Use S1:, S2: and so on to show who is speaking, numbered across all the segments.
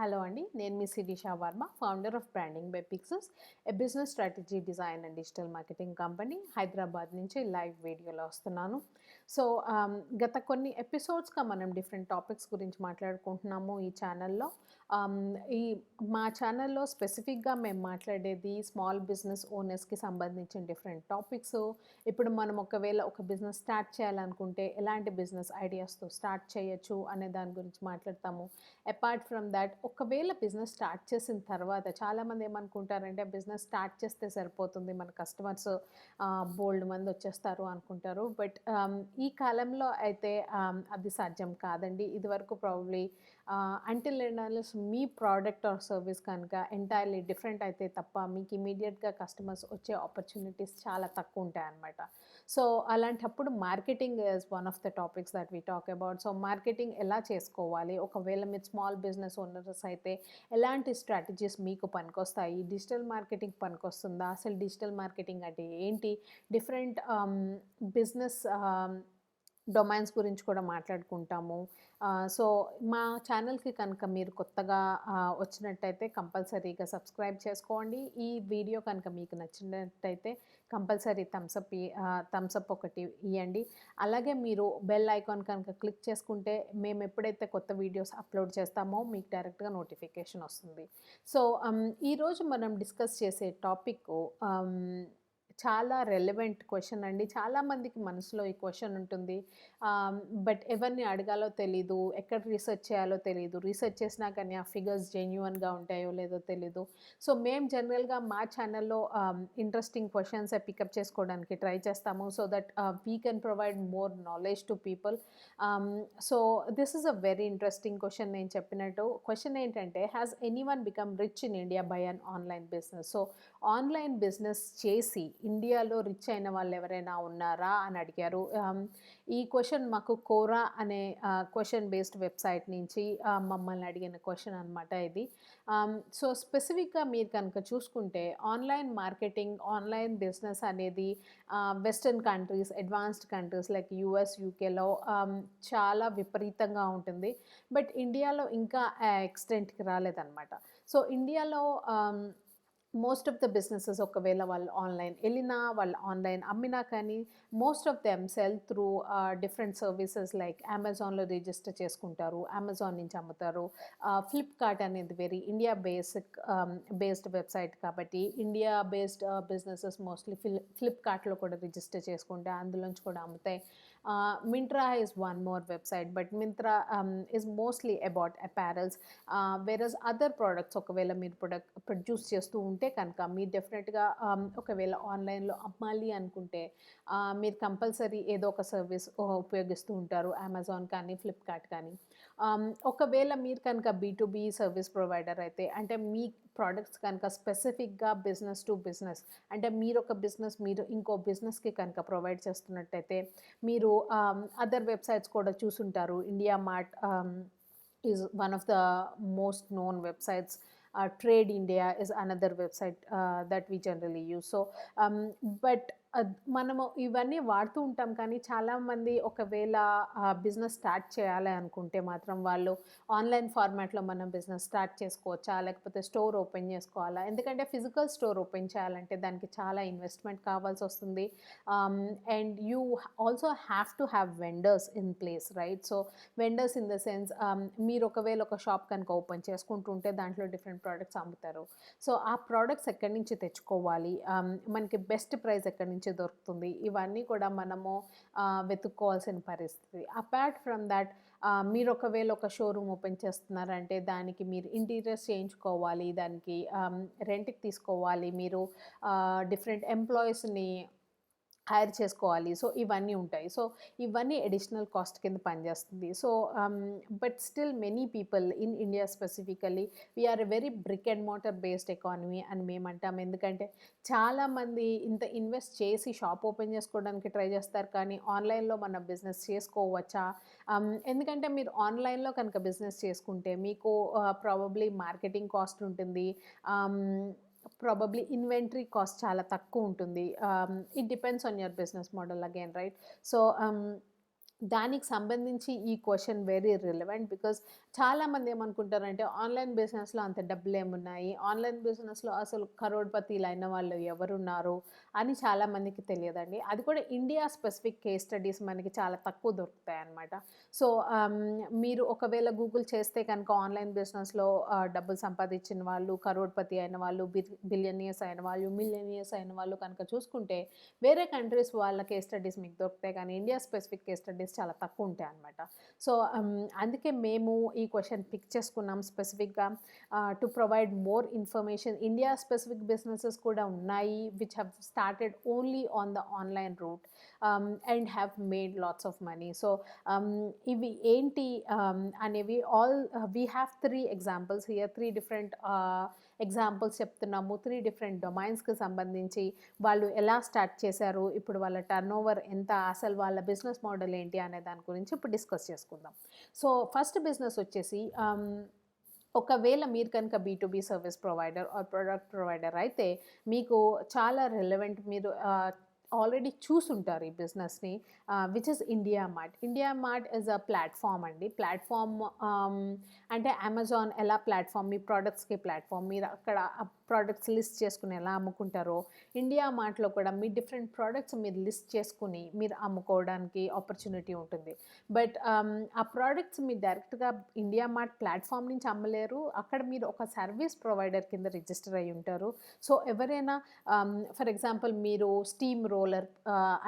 S1: Hello అండి. నేను మీ Shirisha Varma, founder of branding by Pixes, a business strategy design and digital marketing company. Hyderabad నుంచి live వీడియోలో వస్తున్నాను. సో, గత కొన్ని ఎపిసోడ్స్‌గా మనం డిఫరెంట్ టాపిక్స్ గురించి మాట్లాడుకుంటున్నాము ఈ ఛానల్‌లో. ఆహ్, ఈ మా ఛానల్‌లో స్పెసిఫిక్‌గా మేము మాట్లాడేది స్మాల్ బిజినెస్ ఓనర్స్‌కి సంబంధించిన డిఫరెంట్ టాపిక్స్. ఇప్పుడు మనం ఒకవేళ ఒక బిజినెస్ స్టార్ట్ చేయాలనుకుంటే ఎలాంటి బిజినెస్ ఐడియాస్‌తో స్టార్ట్ చేయొచ్చు అనే దాని గురించి మాట్లాడతాము. అపార్ట్ ఫ్రమ్ దాట్, ఒకవేళ బిజినెస్ స్టార్ట్ చేసిన తర్వాత చాలామంది ఏమనుకుంటారంటే బిజినెస్ స్టార్ట్ చేస్తే సరిపోతుంది, మన కస్టమర్స్ బోల్డ్ మంది వచ్చేస్తారు అనుకుంటారు. బట్ ఈ కాలంలో అయితే అది సాధ్యం కాదండి. ఇదివరకు probably until and unless me product or service కనుక ఎంటైర్లీ డిఫరెంట్ అయితే తప్ప మీకు ఇమీడియట్గా కస్టమర్స్ వచ్చే ఆపర్చునిటీస్ చాలా తక్కువ ఉంటాయన్నమాట. సో అలాంటప్పుడు marketing is one of the topics that we talk about. So marketing ఎలా చేసుకోవాలి, ఒకవేళ మీరు స్మాల్ బిజినెస్ ఓనర్స్ అయితే ఎలాంటి స్ట్రాటజీస్ మీకు పనికొస్తాయి, డిజిటల్ మార్కెటింగ్ పనికొస్తుందా, అసలు డిజిటల్ మార్కెటింగ్ అంటే ఏంటి, డిఫరెంట్ బిజినెస్ డొమైన్స్ గురించి కూడా మాట్లాడుకుంటాము. సో మా ఛానల్‌కి కనుక మీరు కొత్తగా వచ్చినట్టయితే కంపల్సరీగా సబ్స్క్రైబ్ చేసుకోండి. ఈ వీడియో కనుక మీకు నచ్చినట్టయితే కంపల్సరీ థమ్స్ అప్ ఒకటి ఇయ్యండి. అలాగే మీరు బెల్ ఐకాన్ కనుక క్లిక్ చేసుకుంటే మేము ఎప్పుడైతే కొత్త వీడియోస్ అప్లోడ్ చేస్తామో మీకు డైరెక్ట్‌గా నోటిఫికేషన్ వస్తుంది. సో ఈరోజు మనం డిస్కస్ చేసే టాపిక్కు చాలా రెలెవెంట్ క్వెషన్ అండి. చాలామందికి మనసులో ఈ క్వెషన్ ఉంటుంది. బట్ ఎవరిని అడగాలో తెలీదు, ఎక్కడ రీసెర్చ్ చేయాలో తెలీదు. రీసెర్చ్ చేసినా కానీ ఆ ఫిగర్స్ జెన్యూన్‌గా ఉంటాయో లేదో తెలీదు. సో మేము జనరల్‌గా మా ఛానల్‌లో ఇంట్రెస్టింగ్ క్వెషన్సే పికప్ చేసుకోవడానికి ట్రై చేస్తాము. So that we can provide more knowledge to people. So this is a very interesting question. నేను చెప్పినట్టు క్వెషన్ ఏంటంటే, has anyone become rich in India by an online business? So online business చేసి ఇండియాలో rich అయిన వాళ్ళు ఎవరైనా ఉన్నారా అని అడిగారు. ఈ క్వెషన్ మాకు కోరా అనే క్వెషన్ బేస్డ్ వెబ్సైట్ నుంచి మమ్మల్ని అడిగిన క్వెషన్ అనమాట ఇది. సో స్పెసిఫిక్‌గా మీరు కనుక చూసుకుంటే ఆన్‌లైన్ మార్కెటింగ్, ఆన్‌లైన్ బిజినెస్ అనేది western countries, advanced countries like US, యూకేలో చాలా విపరీతంగా ఉంటుంది. బట్ ఇండియాలో ఇంకా ఆ ఎక్స్‌టెంట్‌కి రాలేదనమాట. సో ఇండియాలో మోస్ట్ ఆఫ్ ద బిజినెసెస్ ఒకవేళ వాళ్ళు ఆన్‌లైన్ ఎళ్ళినా, వాళ్ళు ఆన్‌లైన్ అమ్మినా కానీ most of them cell through different services like అమెజాన్‌లో రిజిస్టర్ చేసుకుంటారు. అమెజాన్ నుంచి అమ్ముతారు. ఫ్లిప్‌కార్ట్ అనేది వెరీ ఇండియా బేస్డ్ వెబ్సైట్ కాబట్టి ఇండియా బేస్డ్ బిజినెసెస్ మోస్ట్‌లీ ఫ్లిప్‌కార్ట్‌లో కూడా రిజిస్టర్ చేసుకుంటే అందులోంచి కూడా అమ్ముతాయి. Myntra is one more website, but Myntra is mostly about apparels. Various other products ఒకవేళ మీరు ప్రొడ్యూస్ చేస్తూ ఉంటే కనుక మీరు డెఫినెట్‌గా ఒకవేళ ఆన్‌లైన్‌లో అమ్మాలి అనుకుంటే మీరు కంపల్సరీ ఏదో ఒక సర్వీస్ ఉపయోగిస్తూ ఉంటారు. అమెజాన్ కానీ, ఫ్లిప్‌కార్ట్ కానీ. ఒకవేళ మీరు కనుక బీ2బీ సర్వీస్ ప్రొవైడర్ అయితే, అంటే మీ ప్రొడక్ట్స్ కనుక స్పెసిఫిక్‌గా బిజినెస్ టు బిజినెస్, అంటే మీరొక బిజినెస్ మీరు ఇంకో బిజినెస్‌కి కనుక ప్రొవైడ్ చేస్తున్నట్టయితే మీరు అదర్ వెబ్సైట్స్ కూడా చూసుంటారు. India mart is one of the most known websites. Trade India is another website that we generally use. So but మనము ఇవన్నీ వాడుతూ ఉంటాం కానీ చాలామంది ఒకవేళ బిజినెస్ స్టార్ట్ చేయాలి అనుకుంటే మాత్రం వాళ్ళు ఆన్‌లైన్ ఫార్మాట్‌లో మనం బిజినెస్ స్టార్ట్ చేసుకోవచ్చా? లేకపోతే స్టోర్ ఓపెన్ చేసుకోవాలా? ఎందుకంటే ఫిజికల్ స్టోర్ ఓపెన్ చేయాలంటే దానికి చాలా ఇన్వెస్ట్‌మెంట్ కావాల్సొస్తుంది. And you also have to have vendors in place, right? So vendors in the sense, మీరు ఒకవేళ ఒక షాప్ కనుక ఓపెన్ చేసుకుంటుంటే దాంట్లో డిఫరెంట్ ప్రొడక్ట్స్ అమ్ముతారు. సో ఆ ప్రొడక్ట్స్ ఎక్కడి నుంచి తెచ్చుకోవాలి, మనకి బెస్ట్ ప్రైస్ ఎక్కడి నుంచి దొరుకుతుంది, ఇవన్నీ కూడా మనము వెతుక్కోవాల్సిన పరిస్థితి. అపార్ట్ ఫ్రమ్ దట్, మీరు ఒకవేళ ఒక షోరూమ్ ఓపెన్ చేస్తున్నారంటే దానికి మీరు ఇంటీరియర్స్ చేయించుకోవాలి, దానికి రెంట్‌కి తీసుకోవాలి, మీరు డిఫరెంట్ ఎంప్లాయీస్‌ని హైర్ చేసుకోవాలి. సో ఇవన్నీ ఉంటాయి. సో ఇవన్నీ అడిషనల్ కాస్ట్ కింద పనిచేస్తుంది. So but still many people in India specifically we're a very brick and mortar based economy అని మేమంటాం. ఎందుకంటే చాలామంది ఇంత ఇన్వెస్ట్ చేసి షాప్ ఓపెన్ చేసుకోవడానికి ట్రై చేస్తారు కానీ ఆన్‌లైన్‌లో మనం బిజినెస్ చేసుకోవచ్చా? ఎందుకంటే మీరు ఆన్‌లైన్‌లో కనుక బిజినెస్ చేసుకుంటే మీకు ప్రాబబ్లీ మార్కెటింగ్ కాస్ట్ ఉంటుంది. ప్రాబబ్లీ ఇన్వెంటరీ కాస్ట్ చాలా తక్కువ ఉంటుంది. It depends on your business model again, right? So దానికి సంబంధించి ఈ క్వెషన్ వెరీ రిలవెంట్. బికాజ్ చాలామంది ఏమనుకుంటారంటే ఆన్‌లైన్ బిజినెస్‌లో అంత డబ్బులేమున్నాయి? ఆన్‌లైన్ బిజినెస్‌లో అసలు కరోడ్‌పతీలైన వాళ్ళు ఎవరున్నారు? అని చాలామందికి తెలియదండి. అది కూడా ఇండియా స్పెసిఫిక్ కేస్ స్టడీస్ మనకి చాలా తక్కువ దొరుకుతాయన్నమాట. సో, మీరు ఒకవేళ గూగుల్ చేస్తే కనుక ఆన్‌లైన్ బిజినెస్‌లో డబ్బులు సంపాదించిన వాళ్ళు, కరోడ్‌పతి అయిన వాళ్ళు, బిలియనియర్స్ అయిన వాళ్ళు, మిలియనియర్స్ అయిన వాళ్ళు కనుక చూసుకుంటే వేరే కంట్రీస్ వాళ్ళ కేస్ స్టడీస్ మీకు దొరుకుతాయి. కానీ ఇండియా స్పెసిఫిక్ కేస్ స్టడీస్ చాలా తక్కువ ఉంటాయన్నమాట. సో, అందుకే మేము ఈ క్వెషన్ పిక్ చేసుకున్నాం స్పెసిఫిక్‌గా to provide more information. India specific businesses కూడా ఉన్నాయి which have started only on the online route and have made lots of money. So, ఇవి ఏంటి అనేవి we have 3 examples here. 3 different examples చెప్తున్నాము. 3 డిఫరెంట్ డొమైన్స్‌కి సంబంధించి వాళ్ళు ఎలా స్టార్ట్ చేశారు, ఇప్పుడు వాళ్ళ టర్నోవర్ ఎంత, అసలు వాళ్ళ బిజినెస్ మోడల్ ఏంటి అనే దాని గురించి ఇప్పుడు డిస్కస్ చేసుకుందాం. సో, ఫస్ట్ బిజినెస్ వచ్చేసి ఒకవేళ మీరు కనుక B2B service provider or product provider అయితే మీకు చాలా రిలవెంట్. మీరు ఆల్రెడీ చూసుంటారు ఈ బిజినెస్‌ని, which is IndiaMART. IndiaMART is a platform అండి. ప్లాట్‌ఫామ్ అంటే అమెజాన్ ఎలా ప్లాట్‌ఫామ్, మీ ప్రొడక్ట్స్‌కి ప్లాట్‌ఫామ్. మీరు అక్కడ ప్రొడక్ట్స్ లిస్ట్ చేసుకుని ఎలా అమ్ముకుంటారో, ఇండియా మార్ట్‌లో కూడా మీ డిఫరెంట్ ప్రొడక్ట్స్ మీరు లిస్ట్ చేసుకుని మీరు అమ్ముకోవడానికి ఆపర్చునిటీ ఉంటుంది. బట్ ఆ ప్రొడక్ట్స్ మీరు డైరెక్ట్‌గా ఇండియా మార్ట్ ప్లాట్‌ఫామ్ నుంచి అమ్మలేరు. అక్కడ మీరు ఒక సర్వీస్ ప్రొవైడర్ కింద రిజిస్టర్ అయ్యి ఉంటారు. సో, ఎవరైనా ఫర్ ఎగ్జాంపుల్ మీరు స్టీమ్ రోలర్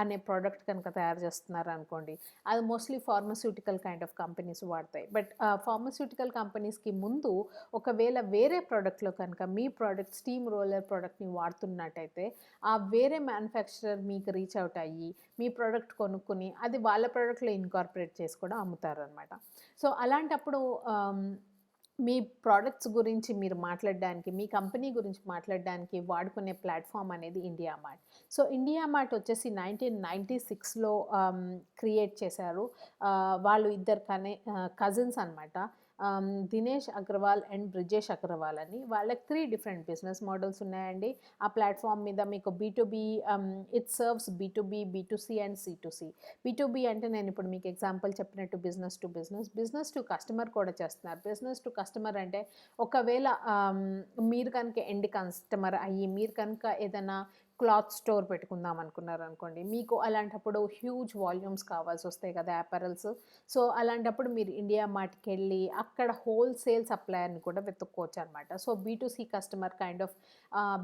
S1: అనే ప్రోడక్ట్ కనుక తయారు చేస్తున్నారనుకోండి, అది mostly pharmaceutical kind of companies వాడతాయి. బట్ ఫార్మస్యూటికల్ కంపెనీస్కి ముందు ఒకవేళ వేరే ప్రోడక్ట్లో కనుక మీ ప్రోడక్ట్ స్టీమ్ రోలర్ ప్రోడక్ట్ని వాడుతున్నట్టయితే ఆ వేరే మ్యానుఫ్యాక్చరర్ మీకు రీచ్ అవుట్ అయ్యి మీ ప్రోడక్ట్ కొనుక్కుని అది వాళ్ళ ప్రోడక్ట్లో ఇన్కార్పొరేట్ చేసి కూడా అమ్ముతారనమాట. సో, అలాంటప్పుడు మీ ప్రొడక్ట్స్ గురించి మీరు మాట్లాడడానికి, మీ కంపెనీ గురించి మాట్లాడడానికి వాడుకునే ప్లాట్‌ఫామ్ అనేది India mart. So, India mart వచ్చేసి 1996లో క్రియేట్ చేశారు. వాళ్ళు ఇద్దరు కజిన్స్ అనమాట. దినేష్ అగ్రవాల్ అండ్ బ్రిజేష్ అగ్రవాల్ అని. వాళ్ళకి 3 డిఫరెంట్ బిజినెస్ మోడల్స్ ఉన్నాయండి. ఆ ప్లాట్‌ఫామ్ మీద మీకు బీ2బీ, ఇట్ సర్వ్స్ బీ2బీ, బీ2సీ అండ్ సీ2సీ. బీ2బీ అంటే నేను ఇప్పుడు మీకు ఎగ్జాంపుల్ చెప్పినట్టు business to business, business to customer కూడా చేస్తున్నారు. బిజినెస్ టు కస్టమర్ అంటే ఒకవేళ మీరు కనుక ఎండ్ కస్టమర్ అయ్యి మీరు కనుక ఏదైనా క్లాత్ స్టోర్ పెట్టుకుందాం అనుకున్నారనుకోండి, మీకు అలాంటప్పుడు హ్యూజ్ వాల్యూమ్స్ కావాల్సి వస్తాయి కదా అపారల్స్. సో, అలాంటప్పుడు మీరు ఇండియా మార్ట్‌కెళ్ళి అక్కడ హోల్‌సేల్ సప్లయర్‌ని కూడా వెతుక్కోవచ్చు అనమాట. So, B2C customer kind of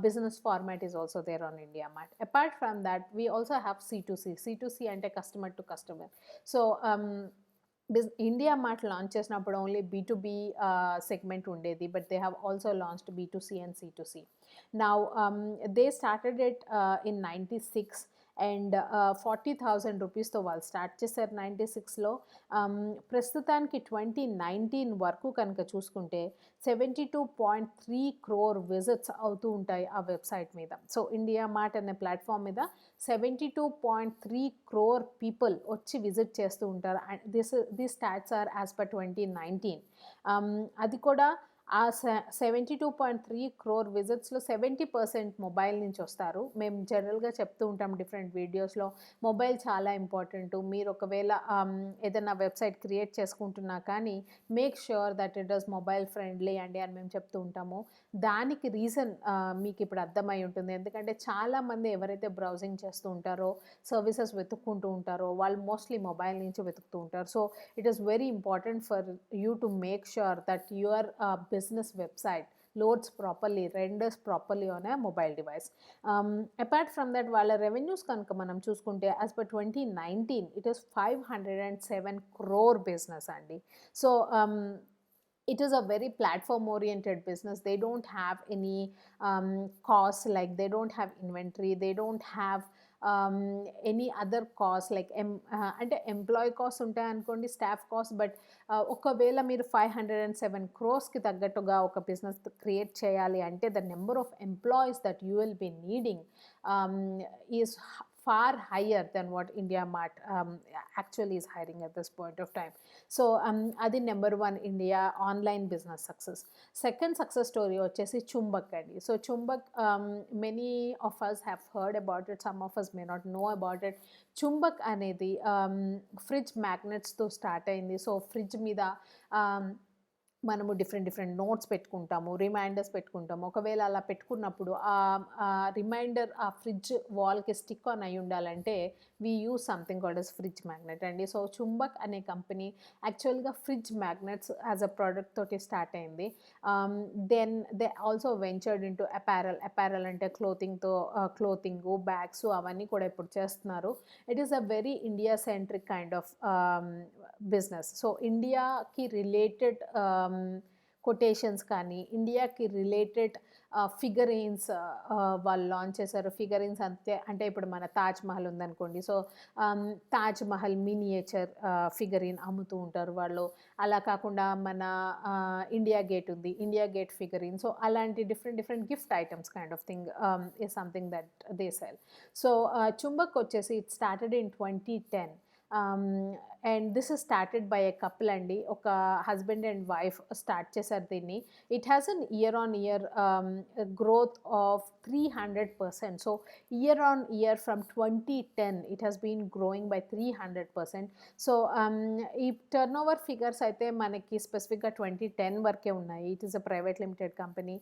S1: business format is also there on IndiaMART. Apart from that we also have C2C. C2C అంటే customer to customer. So, India mart launch చేసినప్పుడు only B2B segment ఉండేది. But they have also launched B2C and C2C. Now they started it in 96 and 40,000 రూపీస్‌తో వాళ్ళు start చేశారు 96లో. ప్రస్తుతానికి 2019 వరకు కనుక చూసుకుంటే 72.3 crore విజిట్స్ అవుతూ ఉంటాయి ఆ వెబ్‌సైట్ మీద. సో, ఇండియా మార్ట్ అనే ప్లాట్‌ఫామ్ మీద 72.3 crore పీపుల్ వచ్చి విజిట్ చేస్తూ ఉంటారు. And these stats are as per 2019. అది కూడా ఆ 72.3 crore విజిట్స్‌లో 70% మొబైల్ నుంచి వస్తారు. మేము జనరల్‌గా చెప్తూ ఉంటాం డిఫరెంట్ వీడియోస్‌లో, మొబైల్ చాలా ఇంపార్టెంటు. మీరు ఒకవేళ ఏదైనా వెబ్‌సైట్ క్రియేట్ చేసుకుంటున్నా కానీ make sure that it is mobile friendly అండి అని మేము చెప్తూ ఉంటాము. దానికి రీజన్ మీకు ఇప్పుడు అర్థమై ఉంటుంది. ఎందుకంటే చాలామంది ఎవరైతే బ్రౌజింగ్ చేస్తూ ఉంటారో, సర్వీసెస్ వెతుక్కుంటూ ఉంటారో వాళ్ళు మోస్ట్లీ మొబైల్ నుంచి వెతుకుతూ ఉంటారు. So, it is very important for you to make sure that your business website loads properly, renders properly on a mobile device. Apart from that, వాళ్ళ revenues కనుక మనం చూసుకుంటే as per 2019 it is 507 crore business అండి. So, it is a very platform oriented business. They don't have any costs, like they don't have inventory, they don't have any other cost like అంటే employee cost ఉంటాయనుకోండి, staff cost. But ఒకవేళ మీరు 507 crores తగ్గట్టుగా ఒక business create చేయాలి అంటే the number of employees that you will be needing is far higher than what India Mart actually is hiring at this point of time. So adi number one India online business success. Second success story vachesi Chumbak andi. So Chumbak, many of us have heard about it, some of us may not know about it. Chumbak అనేది fridge మ్యాగ్నెట్స్తో start అయింది. So fridge మీద మనము different notes పెట్టుకుంటాము, reminders పెట్టుకుంటాము. ఒకవేళ అలా పెట్టుకున్నప్పుడు reminder ఆ ఫ్రిడ్జ్ వాల్కి స్టిక్ ఆన్ అయి ఉండాలంటే we use something called as fridge magnet అండి. సో చుంబక్ అనే కంపెనీ యాక్చువల్గా fridge magnets as a product తోటి స్టార్ట్ అయింది. Then they also ventured into apparel అంటే క్లోతింగ్, బ్యాగ్స్ అవన్నీ కూడా ఇప్పుడు చేస్తున్నారు. It is a very India centric kind of business. So ఇండియాకి రిలేటెడ్ కొటేషన్స్ కానీ, ఇండియాకి రిలేటెడ్ ఫిగరీన్స్ వాళ్ళు లాంచ్ చేశారు. ఫిగరీన్స్ అంటే ఇప్పుడు మన తాజ్ మహల్ ఉందనుకోండి, సో తాజ్ మహల్ మినియేచర్ ఫిగరీన్ అమ్ముతూ ఉంటారు వాళ్ళు. అలా కాకుండా మన ఇండియా గేట్ ఉంది, ఇండియా గేట్ ఫిగరీన్. సో అలాంటి different gift items kind of thing is something that they sell. So Chumbak వచ్చేసి it started in 2010. And this is started by a couple అండి. ఒక హస్బెండ్ అండ్ వైఫ్ స్టార్ట్ చేశారు దీన్ని. It has an year growth of 300%. So year from 2010 it has been growing by 300%. So ఈ turn over figures అయితే మనకి స్పెసిఫిక్గా 2010 వరకే ఉన్నాయి. It is a private limited company.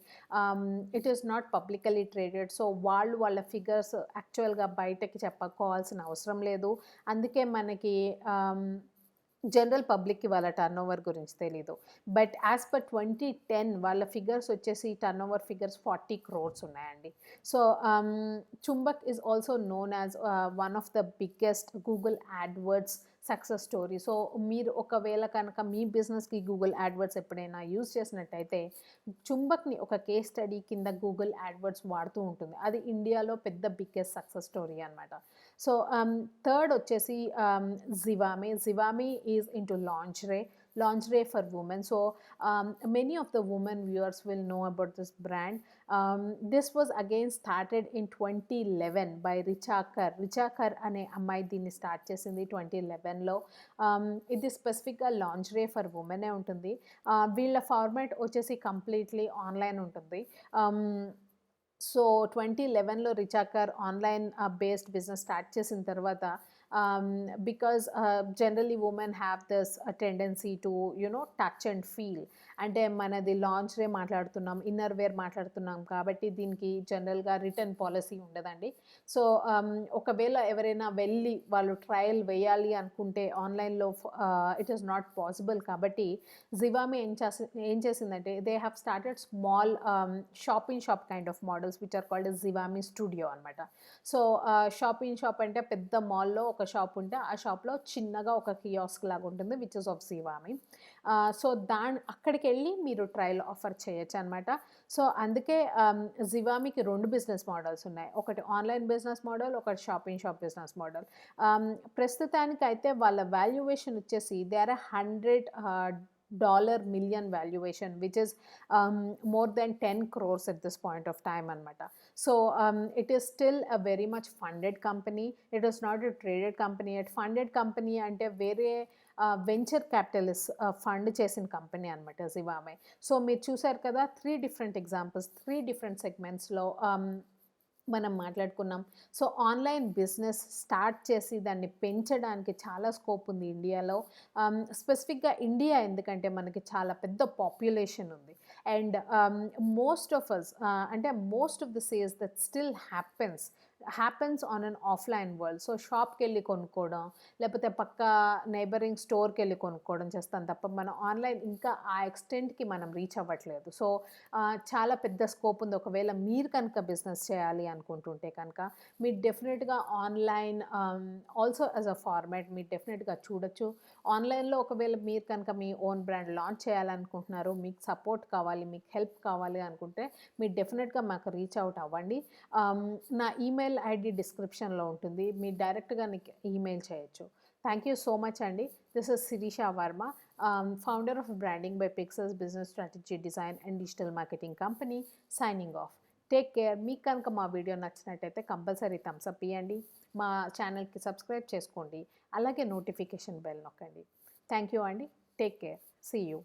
S1: It is not publicly traded. So వాళ్ళ figures యాక్చువల్గా బయటకి చెప్పుకోవాల్సిన అవసరం లేదు. అందుకే మనకి జనరల్ పబ్లిక్కి వాళ్ళ టర్న్ ఓవర్ గురించి తెలీదు. బట్ యాజ్ పర్ 2010 వాళ్ళ ఫిగర్స్ వచ్చేసి టర్న్ ఓవర్ ఫిగర్స్ 40 crores ఉన్నాయండి. So Chumbak is also known as one of the biggest Google AdWords success story. So మీరు ఒకవేళ కనుక మీ బిజినెస్కి గూగుల్ యాడ్వర్డ్స్ ఎప్పుడైనా యూజ్ చేసినట్టయితే చుంబక్ని ఒక కేస్ స్టడీ కింద గూగుల్ యాడ్వర్డ్స్ వాడుతూ ఉంటుంది. అది ఇండియాలో పెద్ద బిగ్గెస్ట్ సక్సెస్ స్టోరీ అనమాట. సో థర్డ్ వచ్చేసి Zivame is into lingerie for women. So many of the women viewers will know about this brand. This was again started in 2011 by Richa Kar అనే అమ్మాయి దీన్ని స్టార్ట్ చేసింది 2011లో. ఇది స్పెసిఫిక్గా లాంజరీ ఫర్ ఉమెనే ఉంటుంది. వీళ్ళ ఫార్మాట్ వచ్చేసి కంప్లీట్లీ ఆన్లైన్ ఉంటుంది. So 2011లో రిచాకర్ online based business start చేసిన తర్వాత because generally women have this tendency to touch and feel. అంటే మనది లాంజరీ మాట్లాడుతున్నాం, ఇన్నర్ వేర్ మాట్లాడుతున్నాం కాబట్టి దీనికి జనరల్గా రిటర్న్ పాలసీ ఉండదండి. సో ఒకవేళ ఎవరైనా వెళ్ళి వాళ్ళు ట్రయల్ వేయాలి అనుకుంటే ఆన్లైన్లో ఇట్ ఈస్ నాట్ పాసిబుల్. కాబట్టి జివామే ఏం చేసిందంటే they have started small shop kind of models which are called Zivame studio అనమాట. సో షాప్ అంటే పెద్ద మాల్లో ఒక షాప్ ఉంటే ఆ షాప్లో చిన్నగా ఒక కియాస్క్ లాగా ఉంటుంది which is of Zivame. So అక్కడికి వెళ్ళి మీరు ట్రయల్ ఆఫర్ చేయొచ్చు అనమాట. సో అందుకే జివామీకి 2 బిజినెస్ మోడల్స్ ఉన్నాయి. ఒకటి ఆన్లైన్ బిజినెస్ మోడల్, ఒకటి షాప్ బిజినెస్ మోడల్. ప్రస్తుతానికైతే వాళ్ళ వాల్యుయేషన్ వచ్చేసి they are $100 million valuation, which is more than 10 crores at this point of time anamata. So it is still a very much funded company. It is not a traded company. At funded company ante vere venture capitalist fund చేసిన company అనమాట Zivame. So మీరు చూసారు కదా 3 different examples, 3 different సెగ్మెంట్స్లో మనం మాట్లాడుకున్నాం. So online business start చేసి దాన్ని పెంచడానికి చాలా స్కోప్ ఉంది ఇండియాలో. స్పెసిఫిక్గా ఇండియా ఎందుకంటే మనకి చాలా పెద్ద పాపులేషన్ ఉంది. And most of the sales that still happens on an offline world. So షాప్కి వెళ్ళి కొనుక్కోవడం లేకపోతే పక్క నైబరింగ్ స్టోర్కి వెళ్ళి కొనుక్కోవడం చేస్తాం తప్ప మనం ఆన్లైన్ ఇంకా ఆ ఎక్స్టెంట్కి మనం రీచ్ అవ్వట్లేదు. సో చాలా పెద్ద స్కోప్ ఉంది. ఒకవేళ మీరు కనుక బిజినెస్ చేయాలి అనుకుంటుంటే కనుక మీరు డెఫినెట్గా online also as a format మీరు డెఫినెట్గా చూడొచ్చు. ఆన్లైన్లో ఒకవేళ మీరు కనుక మీ ఓన్ బ్రాండ్ లాంచ్ చేయాలనుకుంటున్నారు, మీకు సపోర్ట్ కావాలి, మీకు హెల్ప్ కావాలి అనుకుంటే మీరు డెఫినెట్గా మాకు రీచ్ అవుట్ అవ్వండి. నా ఈమెయిల్ ఐడి డిస్క్రిప్షన్లో ఉంటుంది, మీరు డైరెక్ట్గా నీకు ఈమెయిల్ చేయొచ్చు. థ్యాంక్ యూ సో మచ్ అండి. This is Sirisha Varma, founder of branding by pixels business strategy design and digital marketing company, signing off. Take care. మీకు కనుక మా వీడియో నచ్చినట్టయితే కంపల్సరీ థమ్స్ అప్ ఇవ్వండి. మా ఛానల్కి సబ్స్క్రైబ్ చేసుకోండి. అలాగే నోటిఫికేషన్ బెల్ నొక్కండి. థ్యాంక్ యూ అండి. Take care. See you.